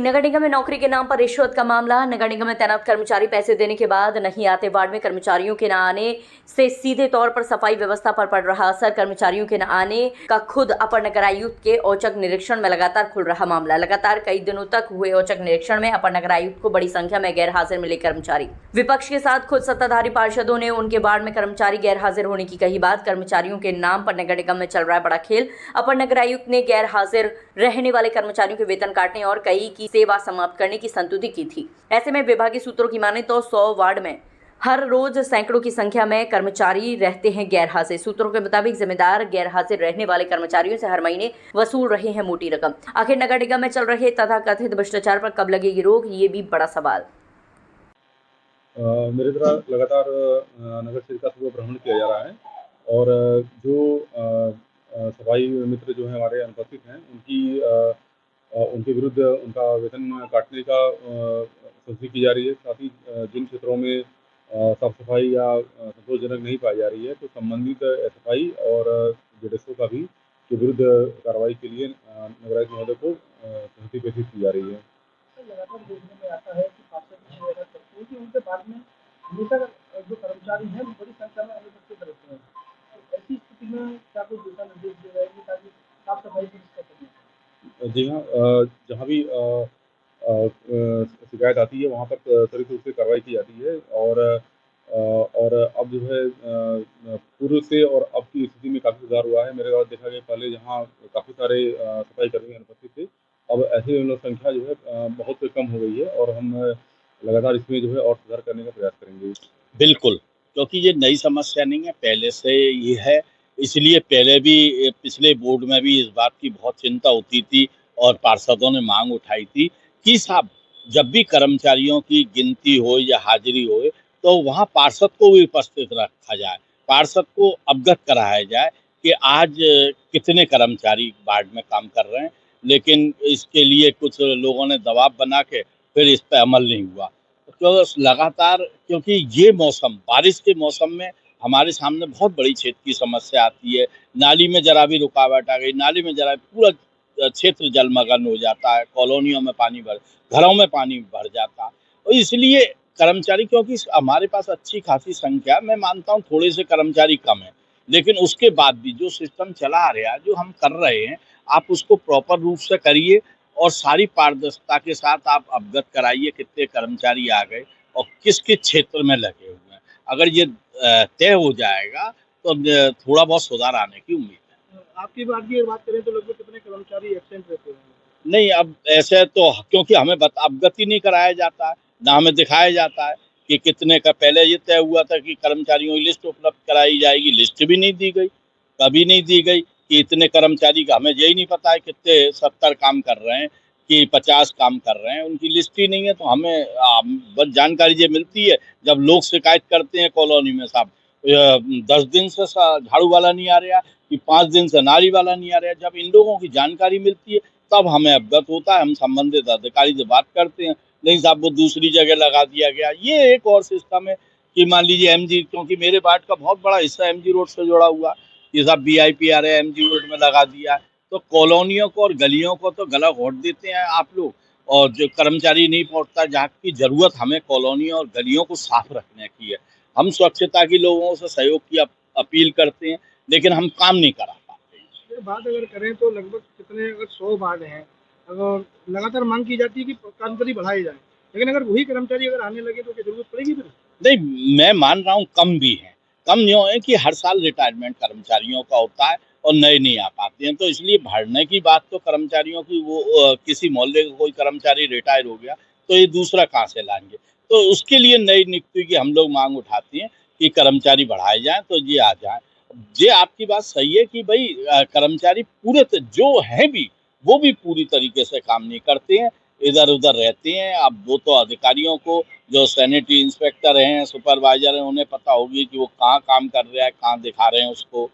नगर निगम में नौकरी के नाम पर रिश्वत का मामला। नगर निगम में तैनात कर्मचारी पैसे देने के बाद नहीं आते। वार्ड में कर्मचारियों के न आने से सीधे तौर पर सफाई व्यवस्था पर पड़ रहा असर। कर्मचारियों के न आने का खुद अपर नगर आयुक्त के औचक निरीक्षण में लगातार खुल रहा मामला। लगातार कई दिनों तक हुए औचक निरीक्षण में अपर नगर आयुक्त को बड़ी संख्या में गैर हाजिर मिले कर्मचारी। विपक्ष के साथ खुद सत्ताधारी पार्षदों ने उनके वार्ड में कर्मचारी गैर हाजिर होने की कही बात। कर्मचारियों के नाम पर नगर निगम में चल रहा है बड़ा खेल। अपर नगर आयुक्त ने गैर हाजिर रहने वाले कर्मचारियों के वेतन काटने और कई की सेवा समाप्त करने की संतुति की थी। ऐसे में विभागीय सूत्रों की माने तो 100 वार्ड में हर रोज सैकड़ों की संख्या में कर्मचारी रहते हैं गैर हाजिर। सूत्रों के मुताबिक जिम्मेदार गैर हाजिर रहने वाले कर्मचारियों से हर महीने वसूल रहे हैं मोटी रकम। आखिर नगर निगम में चल रहे तथाकथित भ्रष्टाचार पर कब लगेगी रोक, ये भी बड़ा सवाल। मेरे द्वारा लगातार नगर क्षेत्र का भ्रमण किया जा रहा है और जो सफाई मित्र जो हैं हमारे अनुपस्थित हैं उनके विरुद्ध उनका वेतन काटने का संस्था की जा रही है। साथ ही जिन क्षेत्रों में साफ सफाई या संतोषजनक नहीं पाई जा रही है तो संबंधित एसएफआई और जेडएसओ का भी के विरुद्ध कार्रवाई के लिए नगर आयुक्त महोदय को संस्था प्रेषित की जा रही है। लगातार देखने में आता है कि कि उनके बाद में हमेशा जो कर्मचारी हैं बड़ी संख्या में अनुपस्थित रहते हैं। तो ऐसी स्थिति में क्या कोई दिशा निर्देश दिए जाएंगे ताकि साफ सफाई की दिक्कत जी हाँ, जहाँ भी शिकायत आती है वहाँ पर त्वरित रूप से कार्रवाई की जाती है और अब जो है पूर्व से और अब की स्थिति में काफ़ी सुधार हुआ है। मेरे द्वारा देखा गया पहले जहाँ काफ़ी सारे सफाई कर्मी अनुपस्थित थे, अब ऐसे लोग संख्या जो है बहुत कम हो गई है और हम लगातार इसमें जो है और सुधार करने का प्रयास करेंगे। बिल्कुल, क्योंकि ये नई समस्या नहीं है, पहले से ये है। इसलिए पहले भी पिछले बोर्ड में भी इस बात की बहुत चिंता होती थी और पार्षदों ने मांग उठाई थी कि साहब जब भी कर्मचारियों की गिनती हो या हाजिरी हो तो वहाँ पार्षद को भी उपस्थित रखा जाए, पार्षद को अवगत कराया जाए कि आज कितने कर्मचारी वार्ड में काम कर रहे हैं। लेकिन इसके लिए कुछ लोगों ने दबाव बना के फिर इस पर अमल नहीं हुआ। तो लगातार क्योंकि ये मौसम बारिश के मौसम में हमारे सामने बहुत बड़ी क्षेत्र की समस्या आती है। नाली में जरा भी रुकावट आ गई, नाली में जरा पूरा क्षेत्र जलमग्न हो जाता है, कॉलोनियों में पानी भर, घरों में पानी भर जाता है। और इसलिए कर्मचारी, क्योंकि हमारे पास अच्छी खासी संख्या, मैं मानता हूँ थोड़े से कर्मचारी कम है, लेकिन उसके बाद भी जो सिस्टम चला आ रहा है, जो हम कर रहे हैं, आप उसको प्रॉपर रूप से करिए और सारी पारदर्शिता के साथ आप अवगत कराइए कितने कर्मचारी आ गए और किस किस क्षेत्र में लगे हुए हैं। अगर ये तय हो जाएगा तो थोड़ा बहुत सुधार आने की उम्मीद है। आपकी बात की बात करें तो लगभग कितने कर्मचारी एब्सेंट रहते हैं? नहीं, अब ऐसे तो क्योंकि हमें अवगत ही नहीं कराया जाता है, ना हमें दिखाया जाता है कि कितने का। पहले ये तय हुआ था कि कर्मचारियों की लिस्ट उपलब्ध कराई जाएगी, लिस्ट भी नहीं दी गई, कभी नहीं दी गई कि इतने कर्मचारी का। हमें यही नहीं पता है कितने 70 काम कर रहे हैं कि 50 काम कर रहे हैं, उनकी लिस्ट ही नहीं है। तो हमें बस जानकारी ये मिलती है जब लोग शिकायत करते हैं कॉलोनी में, साहब 10 दिन से झाड़ू वाला नहीं आ रहा कि 5 दिन से नाली वाला नहीं आ रहा। जब इन लोगों की जानकारी मिलती है तब हमें अवगत होता है, हम संबंधित अधिकारी से बात करते हैं। नहीं साहब वो दूसरी जगह लगा दिया गया। ये एक और सिस्टम है कि मान लीजिए एमजी, क्योंकि मेरे वार्ड का बहुत बड़ा हिस्सा एमजी रोड से जुड़ा हुआ, ये सब BIPR है एमजी रोड में लगा दिया है, तो कॉलोनियों को और गलियों को तो गला घोट देते हैं आप लोग, और जो कर्मचारी नहीं पहुंचता। जहाँ की जरूरत हमें कॉलोनियों और गलियों को साफ रखने की है, हम स्वच्छता की लोगों से सहयोग की अपील करते हैं, लेकिन हम काम नहीं करा पाते। बात अगर करें तो लगभग कितने, अगर 100 वार्ड हैं, अगर लगातार मांग की जाती है कि कर्मचारी बढ़ाए जाए, लेकिन अगर वही कर्मचारी अगर आने लगे तो क्या जरूरत पड़ेगी फिर? नहीं, मैं मान रहा हूँ कम भी है। कम यूँ है कि हर साल रिटायरमेंट कर्मचारियों का होता है और नए नहीं आ पाते हैं, तो इसलिए भरने की बात तो कर्मचारियों की, वो किसी मोहल्ले का कोई कर्मचारी रिटायर हो गया तो ये दूसरा कहाँ से लाएंगे। तो उसके लिए नई नियुक्ति की हम लोग मांग उठाते हैं कि कर्मचारी बढ़ाए जाएँ तो ये आ जाए। ये आपकी बात सही है कि भाई कर्मचारी पूरे जो हैं भी वो भी पूरी तरीके से काम नहीं करते हैं, इधर उधर रहते हैं। अब वो तो अधिकारियों को, जो सैनिटरी इंस्पेक्टर हैं, सुपरवाइजर हैं, उन्हें पता होगी कि वो कहाँ काम कर रहा है, कहाँ दिखा रहे हैं उसको,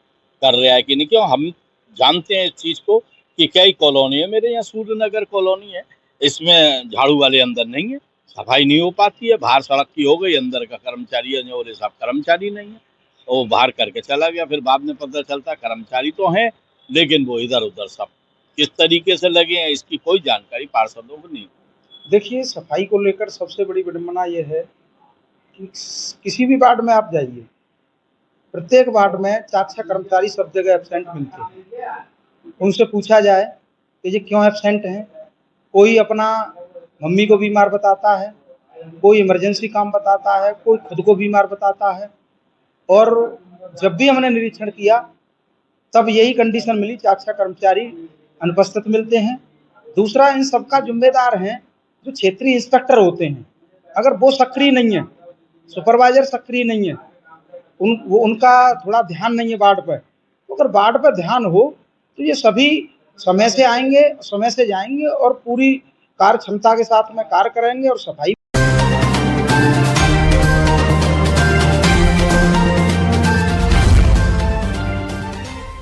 कर रहा है कि नहीं। क्यों हम जानते हैं इस चीज़ को कि कई कॉलोनी है, मेरे यहाँ सूर्यनगर कॉलोनी है, इसमें झाड़ू वाले अंदर नहीं है, सफाई नहीं हो पाती है। बाहर सड़क की हो गई, अंदर का कर्मचारी है और सब कर्मचारी नहीं है, वो बाहर करके चला गया। फिर बाद में पता चलता कर्मचारी तो हैं लेकिन वो इधर उधर सब किस तरीके से लगे हैं इसकी कोई जानकारी पार्षदों को नहीं। देखिए, सफाई को लेकर सबसे बड़ी विडंबना ये है कि किसी भी वार्ड में आप जाइए, प्रत्येक वार्ड में 4-6 कर्मचारी सब जगह एब्सेंट मिलते हैं। उनसे पूछा जाए कि ये क्यों एब्सेंट हैं? कोई अपना मम्मी को बीमार बताता है, कोई इमरजेंसी काम बताता है, कोई खुद को बीमार बताता है। और जब भी हमने निरीक्षण किया, तब यही कंडीशन मिली, 4-6 कर्मचारी अनुपस्थित मिलते हैं। दूसरा, इन सबका ज़िम्मेदार हैं जो क्षेत्रीय इंस्पेक्टर होते हैं। अगर वो सक्रिय नहीं है, सुपरवाइज़र सक्रिय नहीं है, उनका थोड़ा ध्यान नहीं है वार्ड पे, तो अगर वार्ड पे ध्यान हो, तो ये सभी समय से आएँगे, समय से जाएँगे और पूरी कार्य क्षमता के साथ में कार्य करेंगे और सफाई